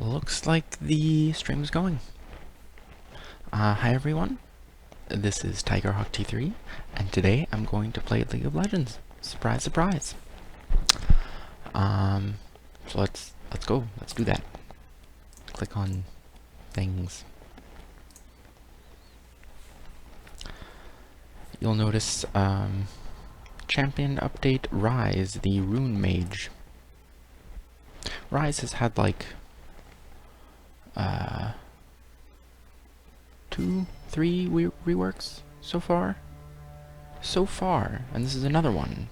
Looks like the stream's going. Hi everyone, this is TigerHawk T3, and today I'm going to play League of Legends. Surprise, surprise. So let's go. Let's do that. Click on things. You'll notice champion update Rise, the Rune Mage. Rise has had like 2, 3 reworks so far, and this is another one.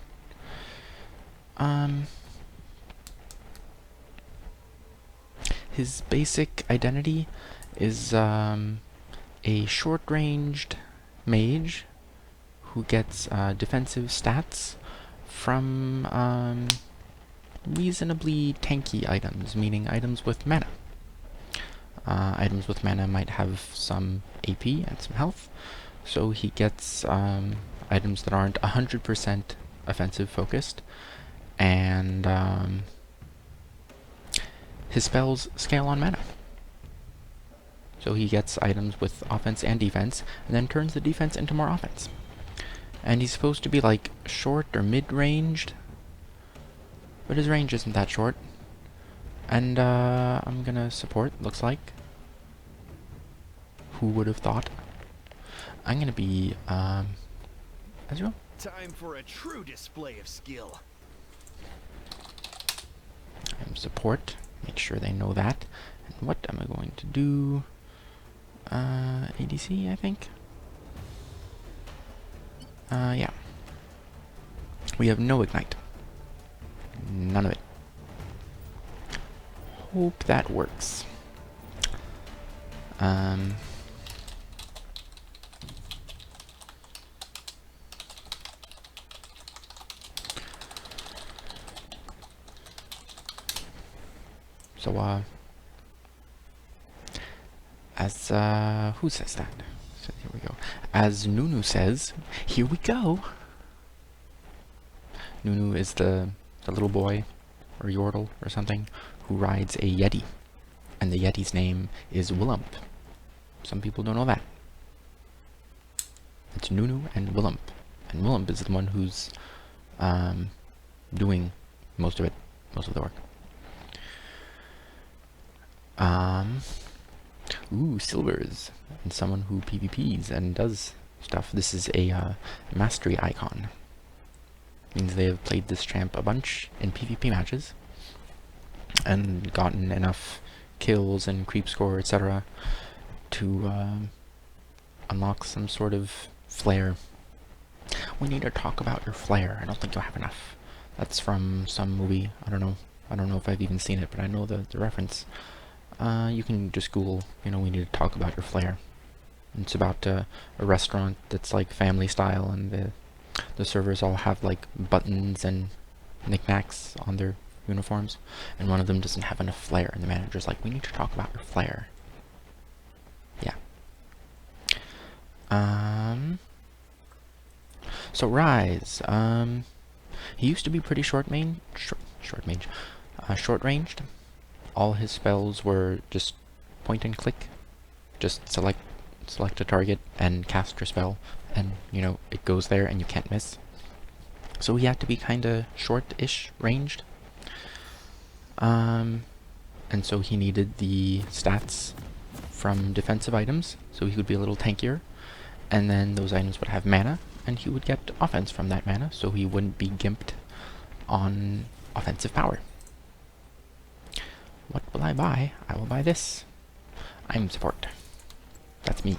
His basic identity is a short-ranged mage who gets defensive stats from reasonably tanky items, meaning items with mana. Items with mana might have some AP and some health, so he gets items that aren't 100% offensive focused, and his spells scale on mana. So he gets items with offense and defense, and then turns the defense into more offense. And he's supposed to be like short or mid-ranged, but his range isn't that short. And I'm gonna support, looks like. Who would have thought? I'm gonna be Ezreal. Time for a true display of skill. I'm support. Make sure they know that. And what am I going to do? ADC, I think. Yeah. We have no ignite. None of it. Hope that works. So, as, who says that? So here we go. As Nunu says, here we go! Nunu is the little boy, or Yordle, or something, who rides a Yeti. And the Yeti's name is Willump. Some people don't know that. It's Nunu and Willump. And Willump is the one who's, doing most of the work. Ooh, silvers, and someone who PvPs and does stuff. This is a mastery icon. Means they have played this champ a bunch in PvP matches and gotten enough kills and creep score, etc., to unlock some sort of flare. We need to talk about your flare. I don't think you'll have enough. That's from some movie. I don't know if I've even seen it, but I know the reference. You can just Google, we need to talk about your flair. It's about a restaurant that's like family style, and the servers all have like buttons and knickknacks on their uniforms, and one of them doesn't have enough flair, and the manager's like, we need to talk about your flair. Yeah. So Rise, he used to be pretty short-ranged. All his spells were just point and click. Just select a target and cast your spell, and it goes there and you can't miss. So he had to be kinda short-ish ranged. And so he needed the stats from defensive items, so he would be a little tankier. And then those items would have mana, and he would get offense from that mana, so he wouldn't be gimped on offensive power. What will I buy? I will buy this. I'm support. That's me.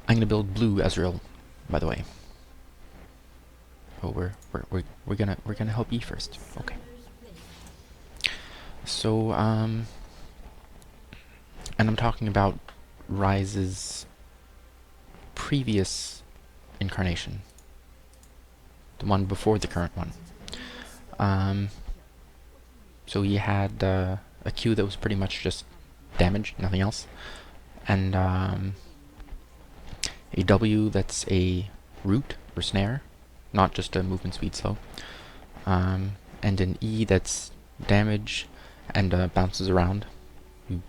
I'm gonna build blue Ezreal, by the way. Oh, we're gonna help you first. Okay. So and I'm talking about Rise's previous incarnation, the one before the current one. So he had a Q that was pretty much just damage, nothing else, and a W that's a root or snare, not just a movement speed slow, and an E that's damage and bounces around.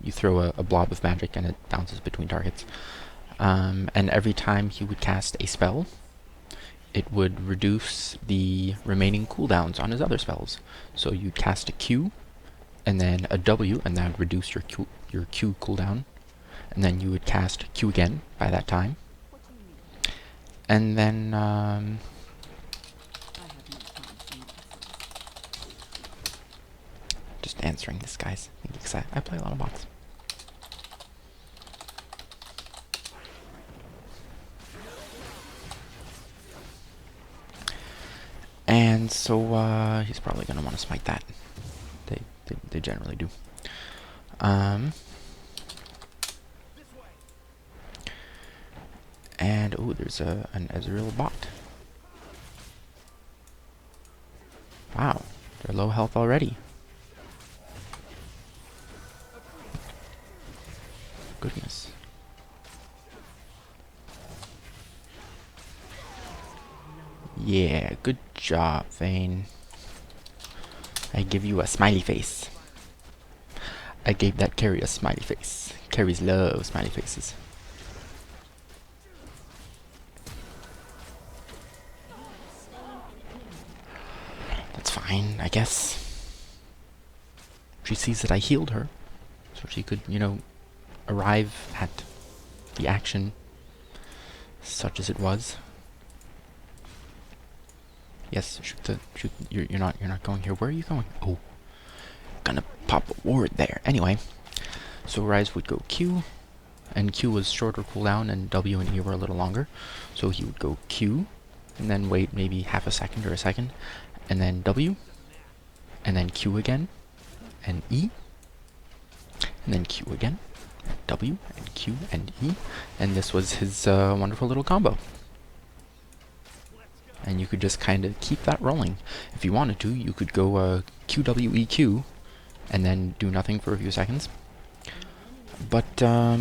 You throw a blob of magic and it bounces between targets. And every time he would cast a spell, it would reduce the remaining cooldowns on his other spells. So you'd cast a Q, and then a W, and that would reduce your Q cooldown. And then you would cast Q again by that time. And then just answering this, guys. Because I play a lot of bots. And so he's probably gonna want to smite that. They generally do. And oh, there's an Ezreal bot. Wow, they're low health already. Goodness. Yeah, good job, Vayne. I give you a smiley face. I gave that carry a smiley face. Carries love smiley faces. That's fine, I guess. She sees that I healed her, so she could, you know, arrive at the action, such as it was. Yes, shoot. You're not going here. Where are you going? Oh, gonna pop a ward there. Anyway, so Rise would go Q, and Q was shorter cooldown, and W and E were a little longer. So he would go Q, and then wait maybe half a second or a second, and then W, and then Q again, and E, and then Q again, W, and Q, and E, and this was his wonderful little combo. And you could just kind of keep that rolling. If you wanted to, you could go QWEQ, and then do nothing for a few seconds. But, what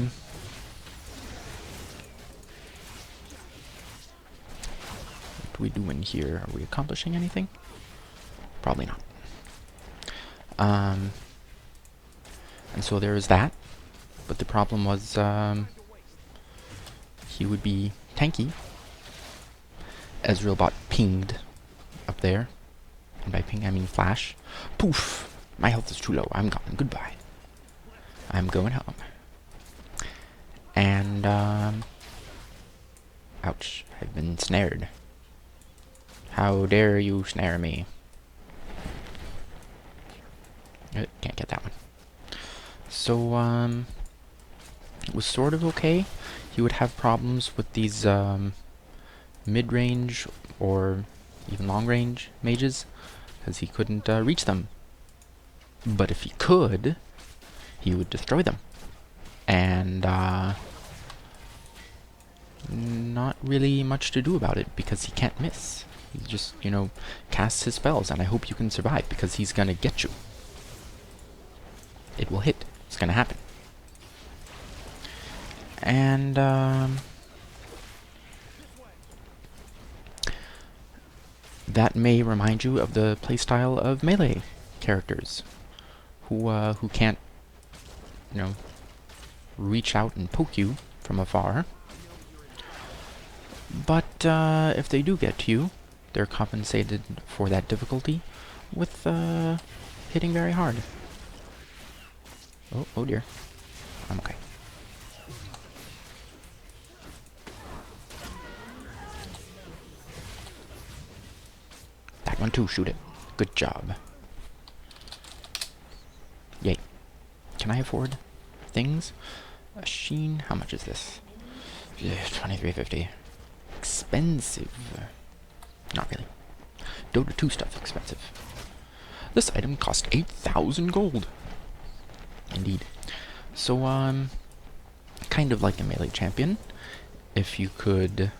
do we do in here? Are we accomplishing anything? Probably not. And so there is that. But the problem was, he would be tanky. Ezreal bot pinged up there. And by ping, I mean flash. Poof! My health is too low. I'm gone. Goodbye. I'm going home. And, ouch. I've been snared. How dare you snare me? Can't get that one. So, it was sort of okay. He would have problems with these, mid-range or even long-range mages, because he couldn't reach them. But if he could, he would destroy them. And not really much to do about it, because he can't miss. He just, you know, casts his spells, and I hope you can survive, because he's gonna get you. It will hit. It's gonna happen. And that may remind you of the playstyle of melee characters who can't, you know, reach out and poke you from afar. But if they do get to you, they're compensated for that difficulty with hitting very hard. Oh dear. I'm okay. That one too, shoot it. Good job. Yay. Can I afford things? A sheen, how much is this? Yeah, $23.50. Expensive. Not really. Dota 2 stuff expensive. This item cost 8,000 gold. Indeed. So, kind of like a melee champion. If you could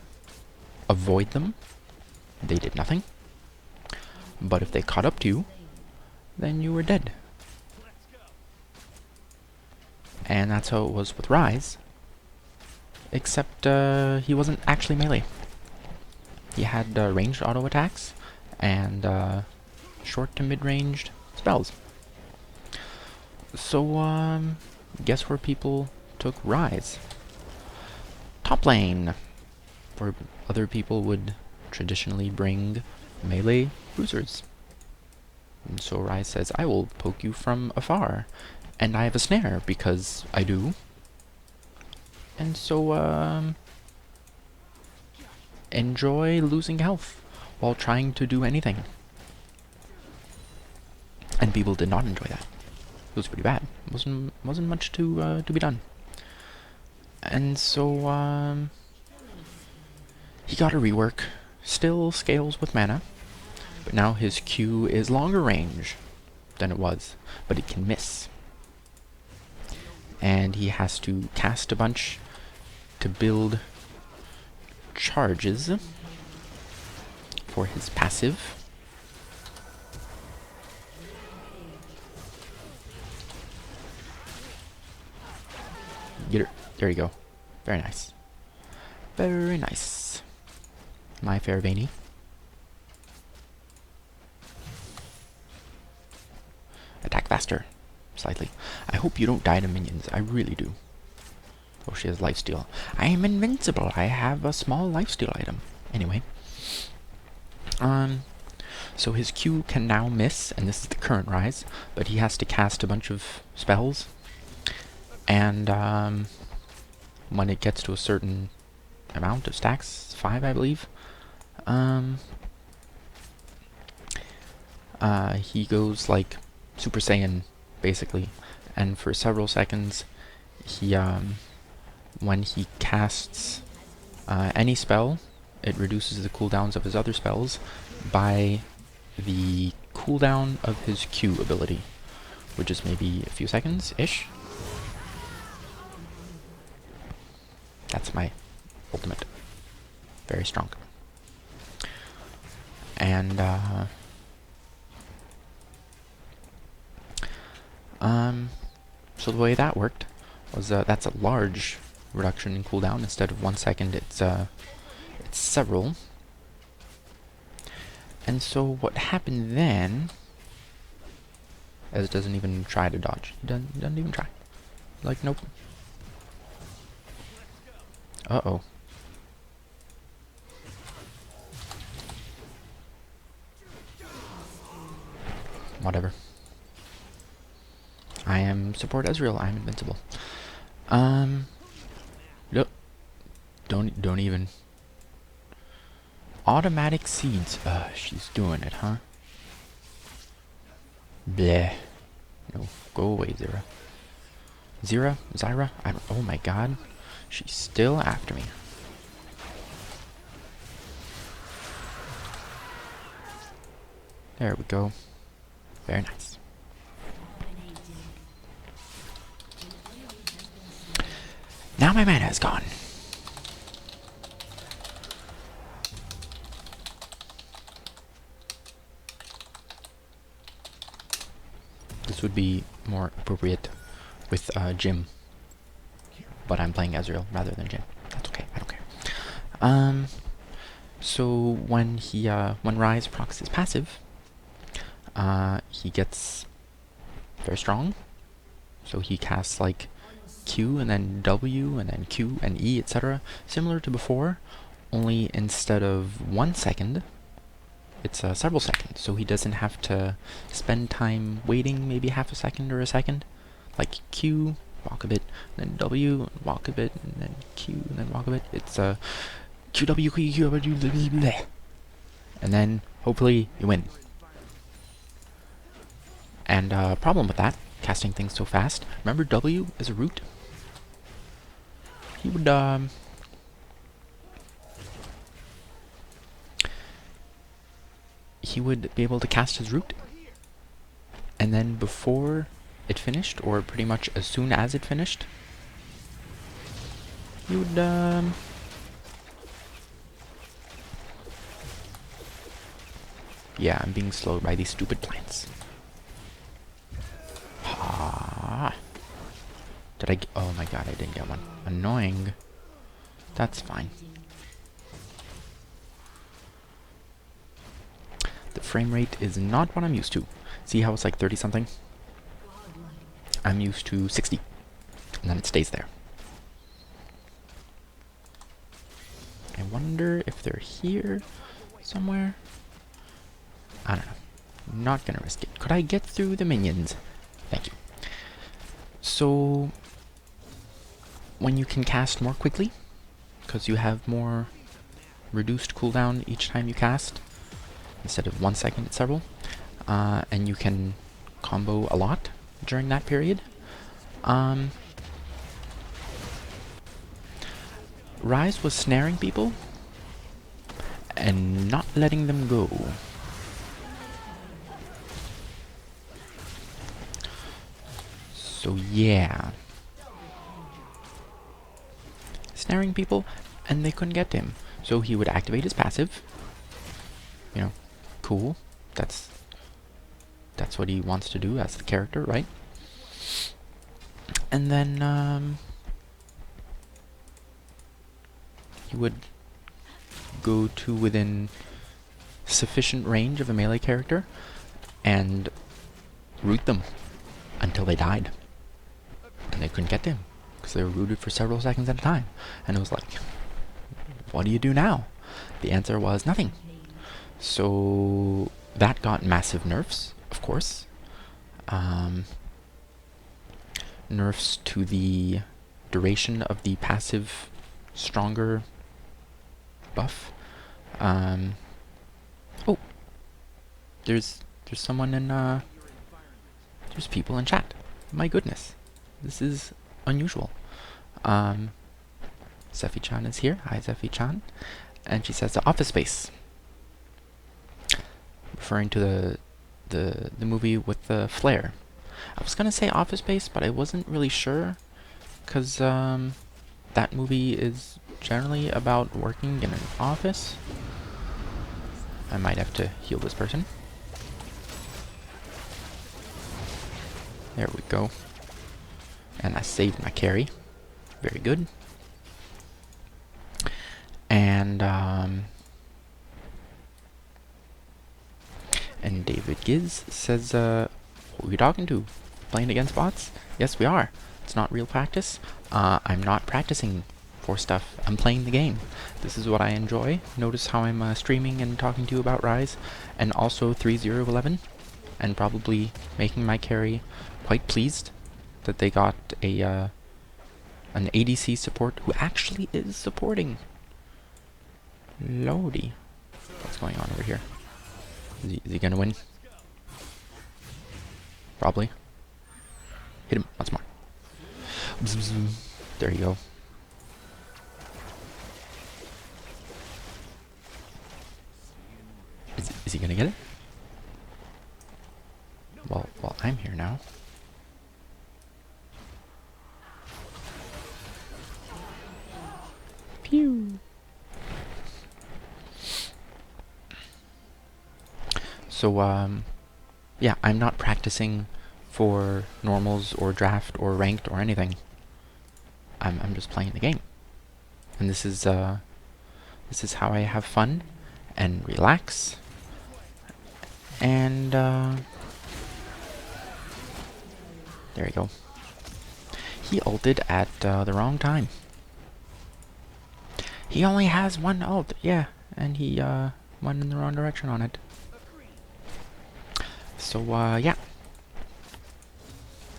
avoid them, they did nothing. But if they caught up to you, then you were dead. And that's how it was with Rise. Except, he wasn't actually melee. He had ranged auto attacks and short to mid-ranged spells. So, guess where people took Rise? Top lane, where other people would traditionally bring melee bruisers. And so Rise says, I will poke you from afar. And I have a snare, because I do. And so, enjoy losing health while trying to do anything. And people did not enjoy that. It was pretty bad. Wasn't much to be done. And so, he got a rework. Still scales with mana, but now his Q is longer range than it was, but it can miss. And he has to cast a bunch to build charges for his passive. Get her. There you go. Very nice. Very nice. My fair Vayne. Attack faster. Slightly. I hope you don't die to minions. I really do. Oh, she has lifesteal. I am invincible. I have a small lifesteal item. Anyway. So his Q can now miss, and this is the current Rise, but he has to cast a bunch of spells. And, when it gets to a certain amount of stacks, 5 I believe, he goes like Super Saiyan, basically, and for several seconds, he, when he casts any spell, it reduces the cooldowns of his other spells by the cooldown of his Q ability, which is maybe a few seconds-ish. That's my ultimate. Very strong. And, so the way that worked was, that's a large reduction in cooldown. Instead of 1 second, it's several. And so what happened then, Ez doesn't even try to dodge. He doesn't even try. Like, nope. Uh-oh. Whatever. I am support Ezreal. I'm invincible. Nope. Don't even. Automatic seeds. She's doing it, huh? Bleh. No, go away, Zyra. Zyra? Oh my god. She's still after me. There we go. Very nice. Now my mana is gone. This would be more appropriate with Jim, but I'm playing Ezreal rather than Jim. That's okay. I don't care. So when Rise procs his passive, he gets very strong. So he casts like Q and then W and then Q and E, etc. Similar to before, only instead of 1 second, it's several seconds. So he doesn't have to spend time waiting maybe half a second or a second. Like Q, walk a bit, then W, walk a bit, and then Q, and then walk a bit. It's Q, W, Q, Q, W, bleh. And then hopefully you win. And problem with that, casting things so fast. Remember W is a root? He would be able to cast his root, and then before it finished, or pretty much as soon as it finished, he would yeah, I'm being slowed by these stupid plants. Oh my god, I didn't get one. Annoying. That's fine. The frame rate is not what I'm used to. See how it's like 30 something? I'm used to 60, and then it stays there. I wonder if they're here somewhere. I don't know. Not gonna risk it. Could I get through the minions? Thank you. So, when you can cast more quickly, because you have more reduced cooldown each time you cast, instead of 1 second, it's several, and you can combo a lot during that period. Ryze was snaring people and not letting them go. So yeah. Snaring people and they couldn't get to him. So he would activate his passive. You know, cool. That's what he wants to do as the character, right? And then he would go to within sufficient range of a melee character and root them until they died. And they couldn't get to him because they were rooted for several seconds at a time. And it was like, what do you do now? The answer was nothing. So that got massive nerfs, of course. Nerfs to the duration of the passive stronger buff. Oh, there's someone in there's people in chat. My goodness, this is unusual. Zephy-chan is here. Hi, Zephy-chan, and she says the Office Space, referring to the movie with the flare. I was gonna say Office Space, but I wasn't really sure, cause that movie is generally about working in an office. I might have to heal this person. There we go. And I saved my carry. Very good. And David Giz says, who are you talking to? Playing against bots? Yes, we are. It's not real practice. I'm not practicing for stuff. I'm playing the game. This is what I enjoy. Notice how I'm streaming and talking to you about Ryze, and also 3011, and probably making my carry quite pleased that they got a an ADC support who actually is supporting. Lordy. What's going on over here? Is he gonna win? Probably. Hit him once more. There you go. Is he gonna get it? Well, I'm here now. Pew. So, yeah, I'm not practicing for normals or draft or ranked or anything. I'm just playing the game. And this is how I have fun and relax. And there you go. He ulted at the wrong time. He only has one ult, yeah, and he went in the wrong direction on it. So yeah.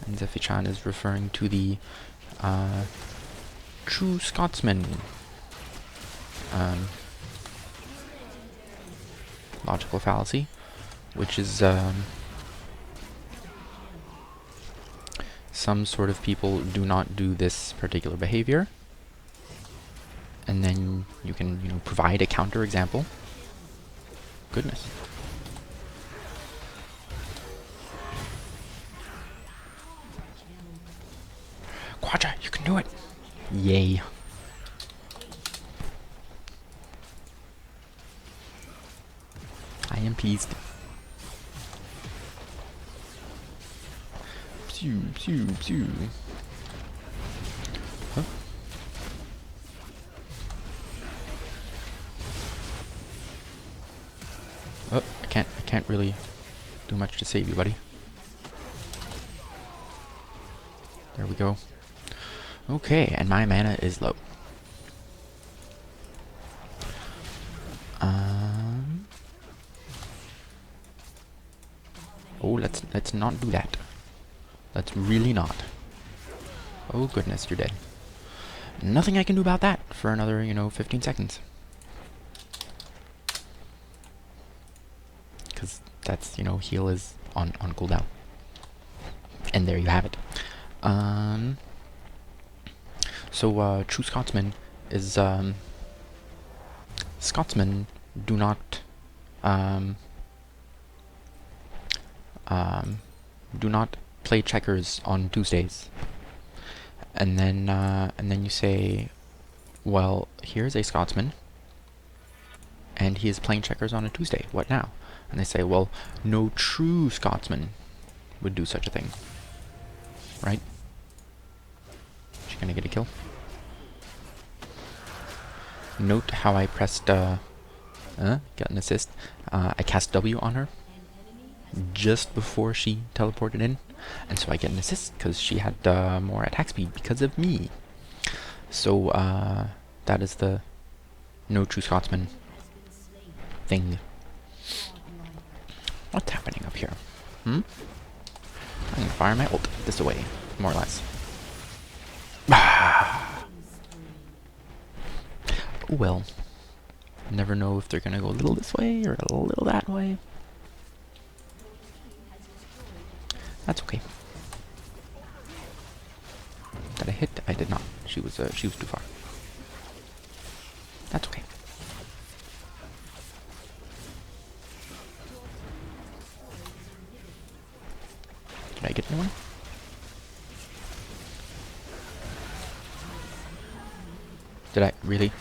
And Zephy-chan is referring to the true Scotsman logical fallacy, which is some sort of people do not do this particular behavior, and then you can, you know, provide a counter example. Goodness. Quadra, you can do it! Yay. I am pleased. Pew, pew, pew. Huh? Oh, I can't really do much to save you, buddy. There we go. Okay, and my mana is low. Oh, let's not do that. Let's really not. Oh goodness, you're dead. Nothing I can do about that for another, 15 seconds. Because that's, heal is on cooldown. And there you have it. So, True Scotsman is, Scotsmen do not, do not play checkers on Tuesdays. And then you say, well, here's a Scotsman, and he is playing checkers on a Tuesday. What now? And they say, well, no true Scotsman would do such a thing. Right? Is she gonna get a kill? Note how I pressed, got an assist. I cast W on her just before she teleported in. And so I get an assist because she had more attack speed because of me. So, that is the no true Scotsman thing. What's happening up here? I'm gonna fire my ult this way, more or less. Oh well. Never know if they're gonna go a little this way or a little that way. That's okay. Did I hit? I did not. She was too far. That's okay. Did I get anyone? Did I really?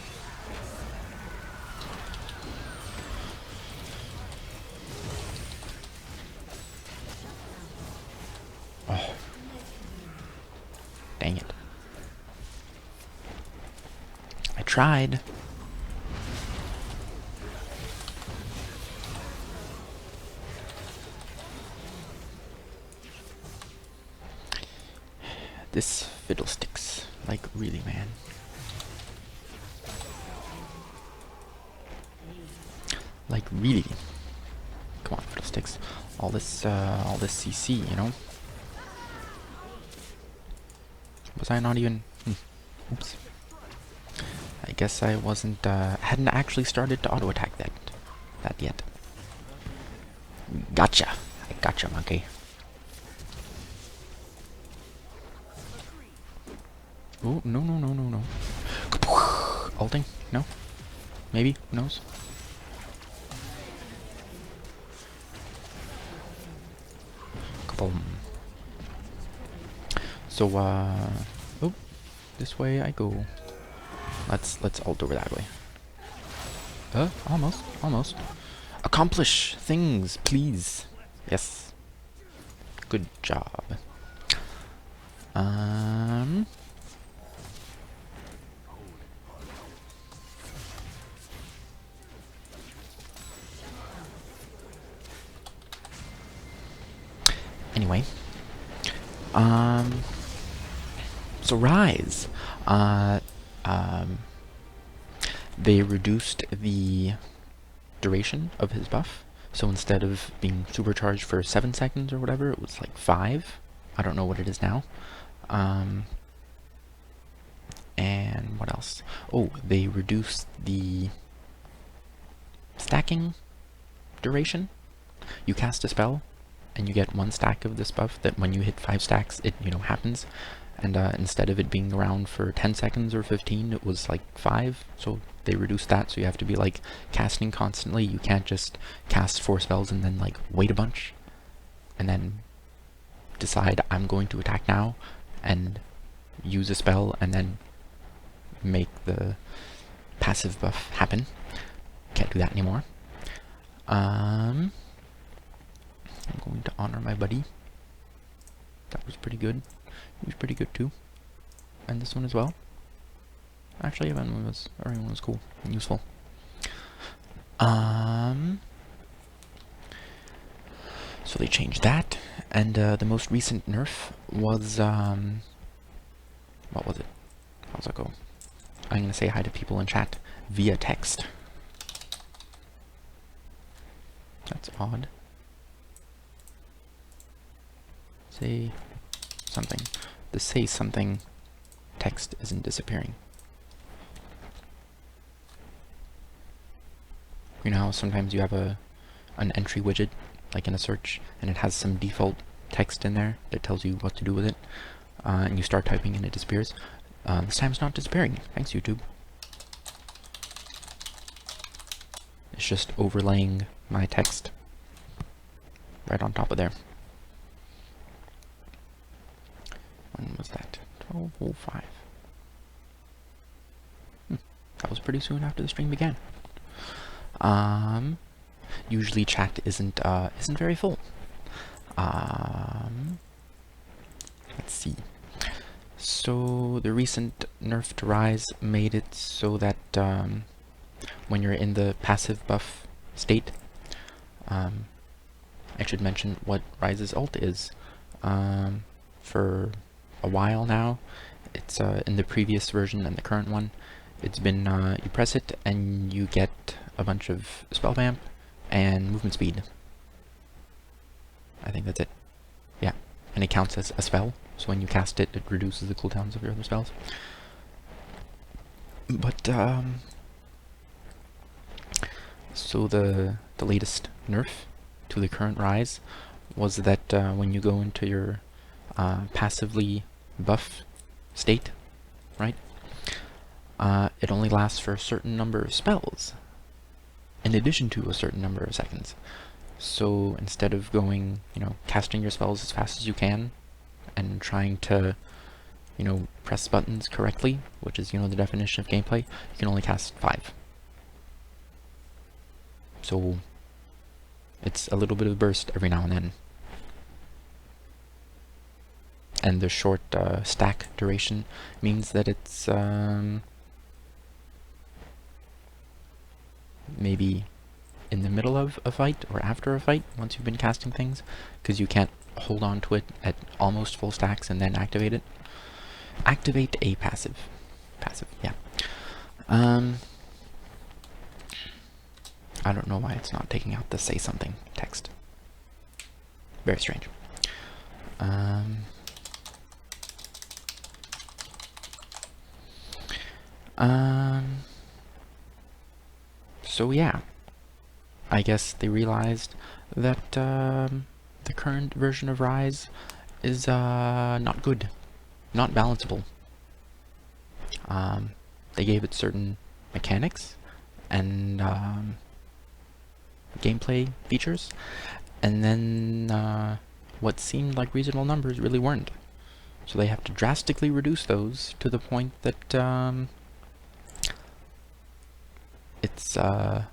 Oh. Dang it. I tried. This fiddlesticks. Like, really, man. Like, really. Come on, fiddlesticks. All this CC, you know? Was I not even... Oops. I guess I wasn't, hadn't actually started to auto-attack that yet. Gotcha! I gotcha, monkey. Oh, no. Ulting? No? Maybe? Who knows? Kaboom. So, oh, this way I go. Let's ult over that way. Almost. Accomplish things, please. Yes. Good job. Anyway. So Rise. They reduced the duration of his buff. So instead of being supercharged for 7 seconds or whatever, it was like 5. I don't know what it is now. And what else? Oh, they reduced the stacking duration. You cast a spell, and you get 1 stack of this buff that when you hit 5 stacks, it, happens. And instead of it being around for 10 seconds or 15, it was like 5. So they reduced that, so you have to be like casting constantly. You can't just cast 4 spells and then like wait a bunch and then decide I'm going to attack now and use a spell and then make the passive buff happen. Can't do that anymore. I'm going to honor my buddy. That was pretty good. He was pretty good too. And this one as well. Actually, everyone was cool and useful. So they changed that, and the most recent nerf was What was it? How's that go? I'm gonna say hi to people in chat via text. That's odd. Say something. The say something text isn't disappearing. You know how sometimes you have an entry widget, like in a search, and it has some default text in there that tells you what to do with it, and you start typing and it disappears. This time it's not disappearing. Thanks, YouTube. It's just overlaying my text right on top of there. When was that? 12:05. That was pretty soon after the stream began. Usually chat isn't very full. Let's see. So the recent nerf to Ryze made it so that when you're in the passive buff state, I should mention what Ryze's ult is. For a while now, it's in the previous version and the current one. It's been you press it and you get a bunch of spell vamp and movement speed. I think that's it. Yeah, and it counts as a spell, so when you cast it, it reduces the cooldowns of your other spells. But so the latest nerf to the current Ryze was that when you go into your passively buff state, right? It only lasts for a certain number of spells, in addition to a certain number of seconds. So instead of going, casting your spells as fast as you can, and trying to, press buttons correctly, which is, the definition of gameplay, you can only cast 5. So it's a little bit of a burst every now and then. And the short stack duration means that it's maybe in the middle of a fight or after a fight once you've been casting things, because you can't hold on to it at almost full stacks and then activate it. Activate a passive. Yeah. I don't know why it's not taking out the say something text. Very strange. So yeah, I guess they realized that the current version of Ryze is not good, not balanceable. They gave it certain mechanics and gameplay features, and then what seemed like reasonable numbers really weren't. So they have to drastically reduce those to the point that it's not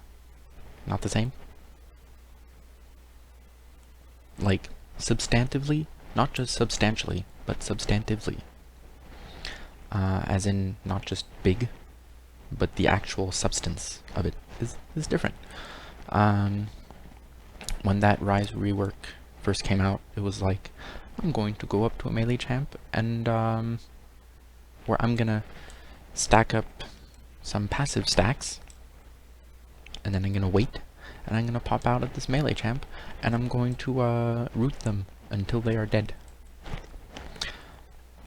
the same. Like, substantively, not just substantially, but substantively. As in, not just big, but the actual substance of it is different. When that Ryze rework first came out, it was like, I'm going to go up to a melee champ and where I'm gonna stack up some passive stacks, and then I'm gonna wait, and I'm gonna pop out at this melee champ, and I'm going to root them until they are dead.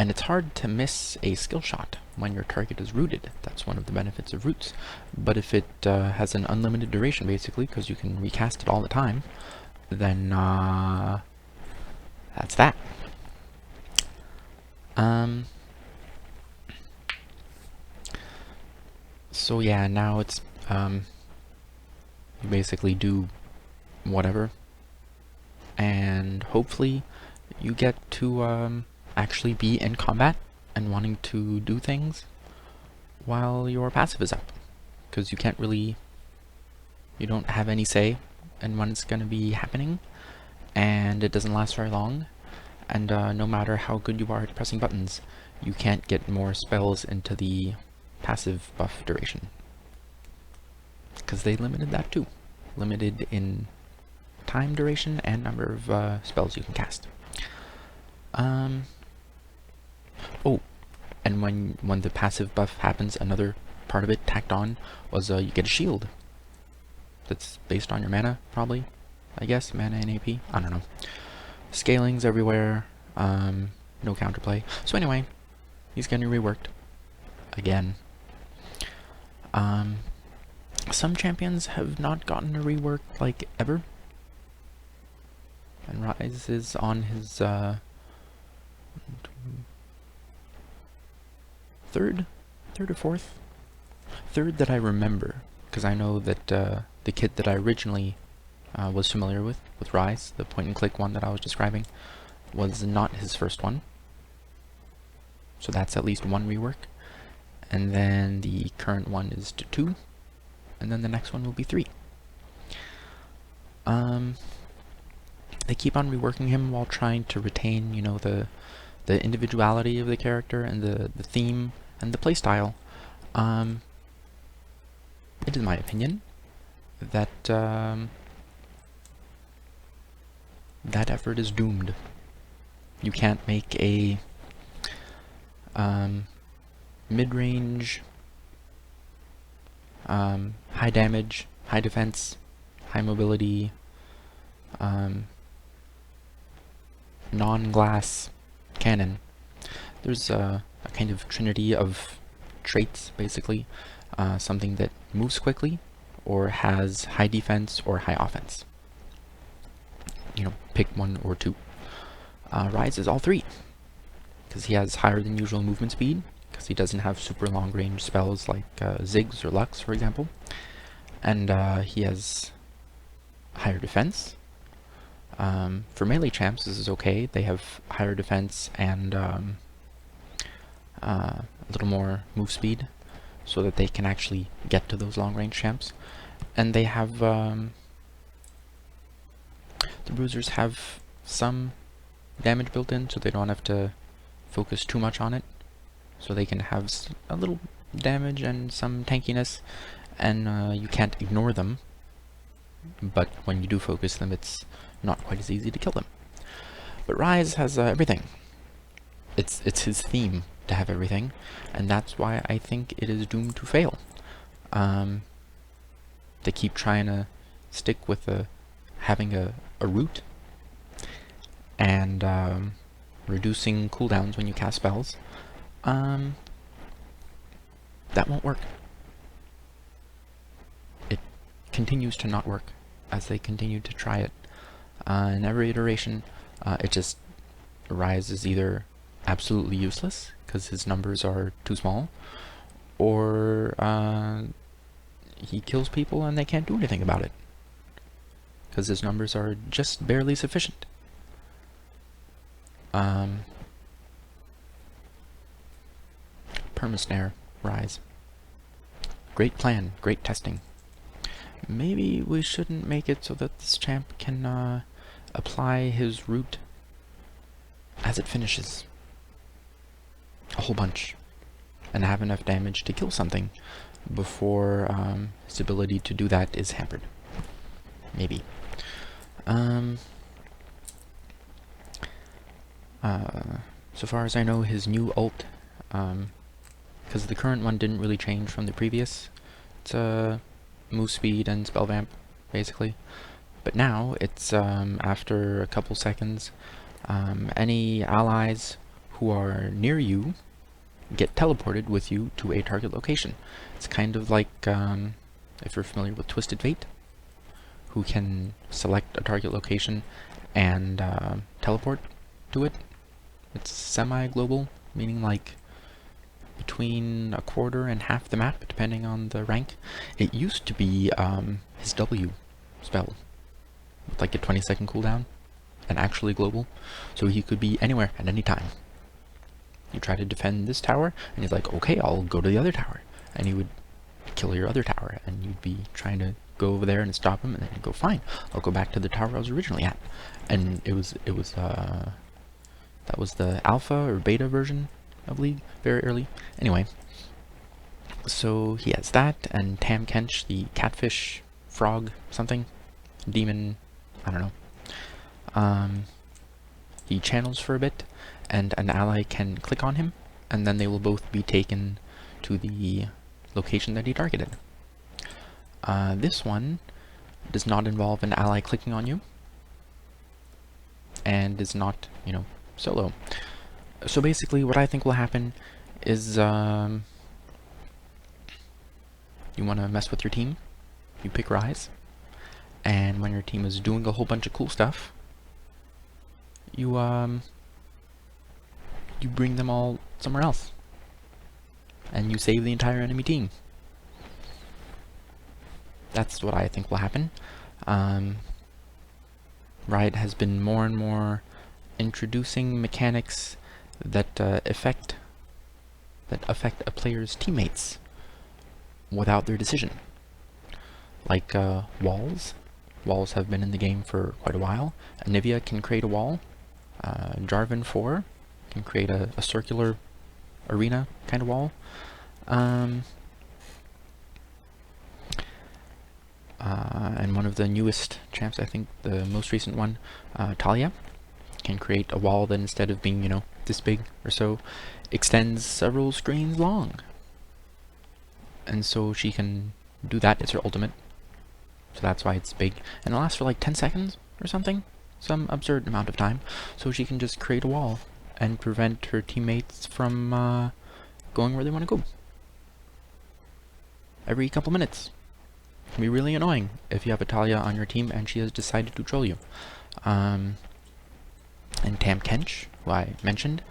And it's hard to miss a skill shot when your target is rooted. That's one of the benefits of roots. But if it has an unlimited duration, basically, because you can recast it all the time, then that's that. So yeah, now it's you basically do whatever, and hopefully you get to actually be in combat and wanting to do things while your passive is up, because you can't really, you don't have any say in when it's going to be happening, and it doesn't last very long, and no matter how good you are at pressing buttons, you can't get more spells into the passive buff duration, because they limited that too. Limited in time duration and number of spells you can cast. Oh, And when the passive buff happens, another part of it tacked on was you get a shield. That's based on your mana, probably. I guess mana and AP. I don't know. Scalings everywhere. No counterplay. So anyway, he's getting reworked again. Some champions have not gotten a rework like ever. And Ryze is on his third or fourth? Third that I remember, because I know that the kit that I originally was familiar with Ryze, the point and click one that I was describing, was not his first one. So that's at least one rework. And then the current one is to 2, and then the next one will be 3. They keep on reworking him while trying to retain, you know, the individuality of the character and the theme and the playstyle. It is my opinion that that effort is doomed. You can't make a mid-range, high damage, high defense, high mobility, non-glass cannon. There's a kind of trinity of traits, basically. Something that moves quickly, or has high defense or high offense. You know, pick one or two. Ryze is all 3, because he has higher than usual movement speed, because he doesn't have super long range spells like Ziggs or Lux, for example. And he has higher defense. For melee champs, this is okay. They have higher defense and a little more move speed, so that they can actually get to those long range champs. And they have the bruisers have some damage built in, so they don't have to focus too much on it, so they can have a little damage and some tankiness, and you can't ignore them, but when you do focus them, it's not quite as easy to kill them. But Ryze has everything. It's his theme to have everything, and that's why I think it is doomed to fail. They keep trying to stick with having a root and reducing cooldowns when you cast spells. That won't work. It continues to not work as they continue to try it. In every iteration, it just Ryze is either absolutely useless because his numbers are too small, or he kills people and they can't do anything about it because his numbers are just barely sufficient. Permasnare, Ryze. Great plan, great testing. Maybe we shouldn't make it so that this champ can apply his root as it finishes. A whole bunch. And have enough damage to kill something before his ability to do that is hampered. Maybe. So far as I know, his new ult, because the current one didn't really change from the previous. It's move speed and spell vamp, basically. But now it's after a couple seconds, any allies who are near you get teleported with you to a target location. It's kind of like if you're familiar with Twisted Fate, who can select a target location and teleport to it. It's semi-global, meaning like between a quarter and half the map, depending on the rank. It used to be his W spell, with like a 20-second cooldown, and actually global, so he could be anywhere at any time. You try to defend this tower, and he's like, okay, I'll go to the other tower, and he would kill your other tower, and you'd be trying to go over there and stop him, and then he'd go, fine, I'll go back to the tower I was originally at. And that was the alpha or beta version of League, very early. Anyway, so he has that, and Tam Kench, the catfish frog something demon, I don't know. He channels for a bit, and an ally can click on him and then they will both be taken to the location that he targeted. This one does not involve an ally clicking on you, and is not, you know, solo. So basically what I think will happen is you want to mess with your team, you pick Ryze, and when your team is doing a whole bunch of cool stuff, you bring them all somewhere else, and you save the entire enemy team. That's what I think will happen. Riot has been more and more introducing mechanics that affect a player's teammates without their decision. Like walls. Walls have been in the game for quite a while. Anivia can create a wall. Jarvan 4 can create a circular arena kind of wall. And one of the newest champs, I think the most recent one, Talia, can create a wall that instead of being, you know, this big or so, extends several screens long. And so she can do that. It's her ultimate. So that's why it's big. And it lasts for like 10 seconds or something. Some absurd amount of time. So she can just create a wall and prevent her teammates from going where they want to go. Every couple minutes. It can be really annoying if you have a Talia on your team and she has decided to troll you. And Tam Kench, who I mentioned,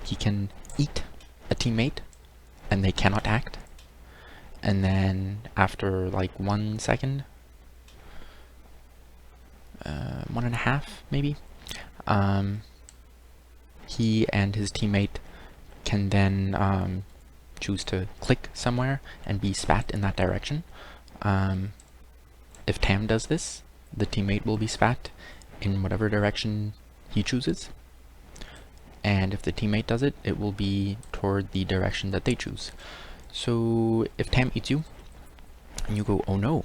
he can eat a teammate and they cannot act. And then after like 1 second, 1.5 maybe, he and his teammate can then choose to click somewhere and be spat in that direction. If Tam does this, the teammate will be spat in whatever direction he chooses. And if the teammate does it, it will be toward the direction that they choose. So if Tam eats you, and you go, oh no,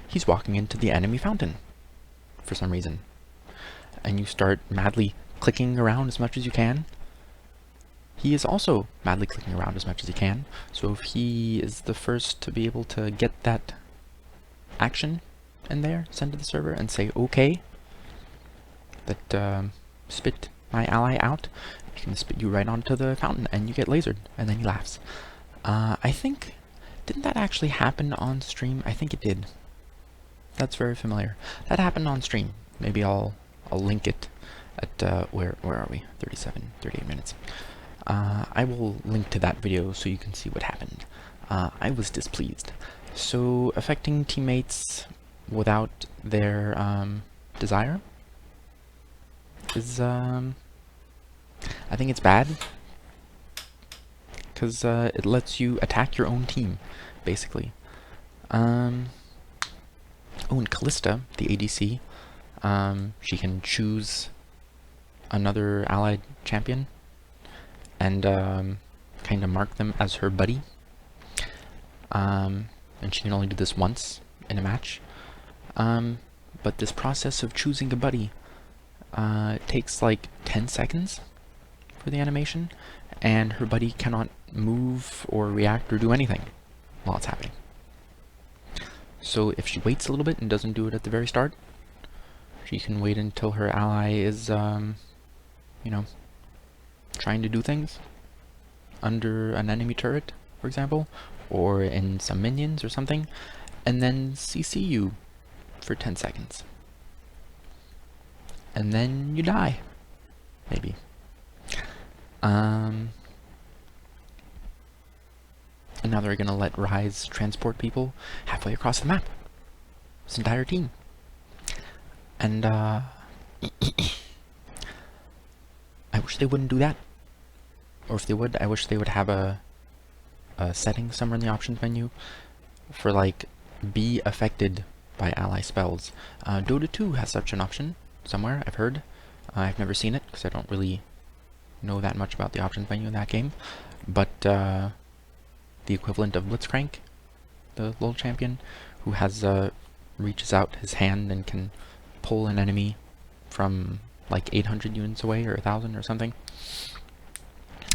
he's walking into the enemy fountain for some reason, and you start madly clicking around as much as you can, he is also madly clicking around as much as he can. So if he is the first to be able to get that action in there, send to the server and say okay, that spit my ally out, he can spit you right onto the fountain and you get lasered, and then he laughs. I think, didn't that actually happen on stream? I think it did. That's very familiar. That happened on stream. Maybe I'll link it at where are we? 38 minutes. I will link to that video so you can see what happened. I was displeased. So affecting teammates without their desire is I think it's bad, because it lets you attack your own team, basically. Oh, and Callista, the ADC, she can choose another allied champion and kind of mark them as her buddy. And she can only do this once in a match. But this process of choosing a buddy takes like 10 seconds for the animation, and her buddy cannot move or react or do anything while it's happening. So if she waits a little bit and doesn't do it at the very start, she can wait until her ally is, you know, trying to do things under an enemy turret, for example, or in some minions or something, and then CC you for 10 seconds. And then you die. Maybe. And now they're gonna let Ryze transport people halfway across the map. This entire team. And I wish they wouldn't do that. Or if they would, I wish they would have a setting somewhere in the options menu for like be affected by ally spells. Dota 2 has such an option somewhere, I've heard. I've never seen it because I don't really know that much about the options menu in that game. But the equivalent of Blitzcrank, the LoL champion, who has reaches out his hand and can pull an enemy from like 800 units away or 1,000 or something.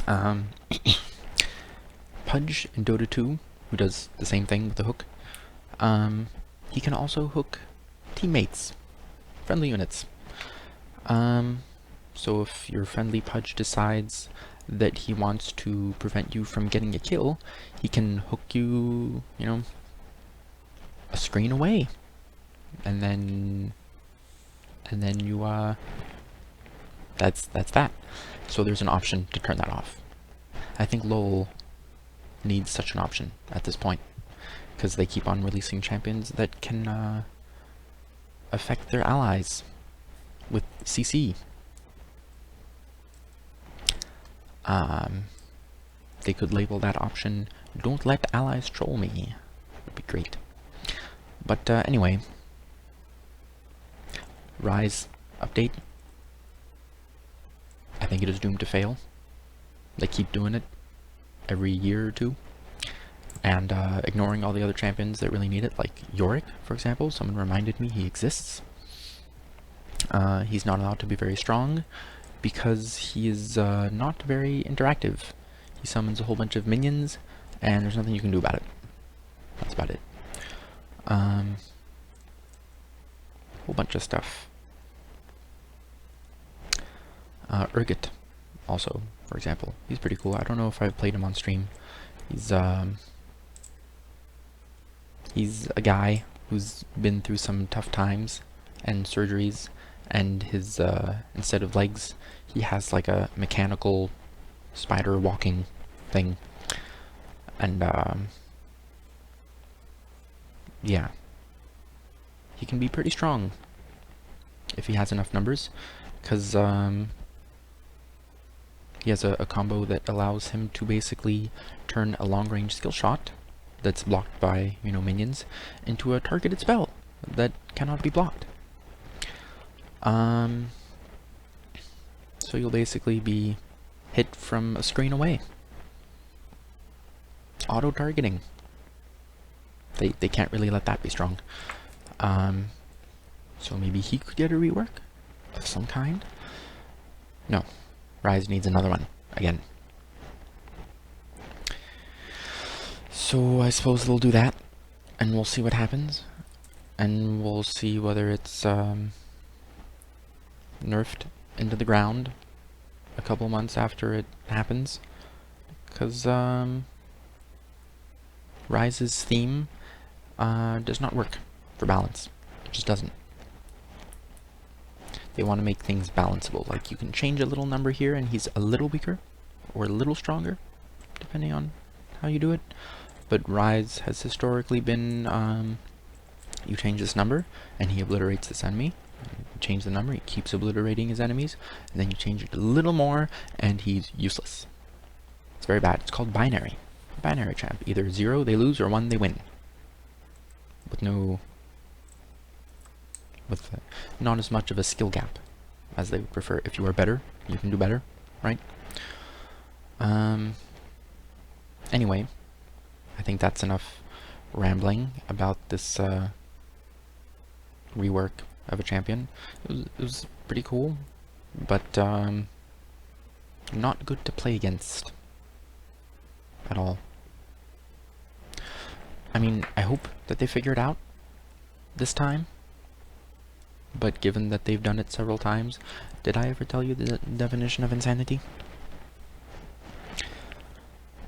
Um, Pudge in Dota 2, who does the same thing with the hook, he can also hook teammates, friendly units. So if your friendly Pudge decides that he wants to prevent you from getting a kill, he can hook you, you know, a screen away, and then you that's that. So there's an option to turn that off. I think LoL needs such an option at this point, because they keep on releasing champions that can affect their allies with CC. They could label that option, "Don't let allies troll me." Would be great. But anyway, Rise update. I think it is doomed to fail. They keep doing it every year or two, and ignoring all the other champions that really need it, like Yorick, for example. Someone reminded me he exists. He's not allowed to be very strong because he is not very interactive. He summons a whole bunch of minions, and there's nothing you can do about it. That's about it. Whole bunch of stuff. Urgot, also, for example. He's pretty cool. I don't know if I've played him on stream. He's a guy who's been through some tough times and surgeries, and his, instead of legs, he has like a mechanical spider walking thing. And, yeah. He can be pretty strong if he has enough numbers, because, he has a combo that allows him to basically turn a long-range skill shot that's blocked by, you know, minions into a targeted spell that cannot be blocked. So you'll basically be hit from a screen away. Auto-targeting. They can't really let that be strong. So maybe he could get a rework of some kind? No. Rise needs another one, again. So I suppose they'll do that, and we'll see what happens. And we'll see whether it's nerfed into the ground a couple months after it happens. Because Rise's theme does not work for balance. It just doesn't. They want to make things balanceable. Like, you can change a little number here and he's a little weaker or a little stronger, depending on how you do it. But Rise has historically been, you change this number and he obliterates this enemy. You change the number, he keeps obliterating his enemies, and then you change it a little more and he's useless. It's very bad. It's called binary. Binary champ. Either 0 they lose or 1 they win. With not as much of a skill gap as they would prefer. If you are better, you can do better, right? Anyway, I think that's enough rambling about this rework of a champion. It was pretty cool, but not good to play against at all. I mean, I hope that they figure it out this time. But given that they've done it several times, did I ever tell you the definition of insanity?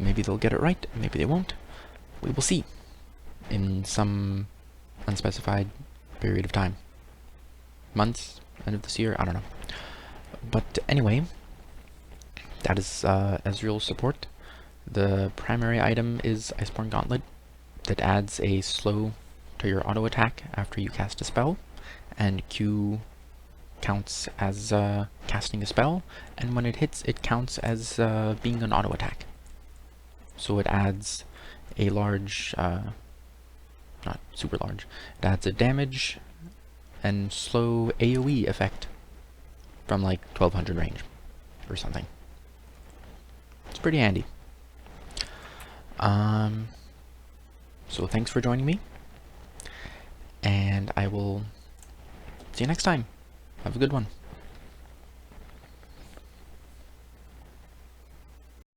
Maybe they'll get it right, maybe they won't. We will see in some unspecified period of time. Months, end of this year, I don't know. But anyway, that is Ezreal's support. The primary item is Iceborne Gauntlet that adds a slow to your auto attack after you cast a spell. And Q counts as casting a spell, and when it hits, it counts as being an auto attack. So it adds a large, not super large, it adds a damage and slow AoE effect from like 1200 range or something. It's pretty handy. So thanks for joining me, and I will see you next time. Have a good one.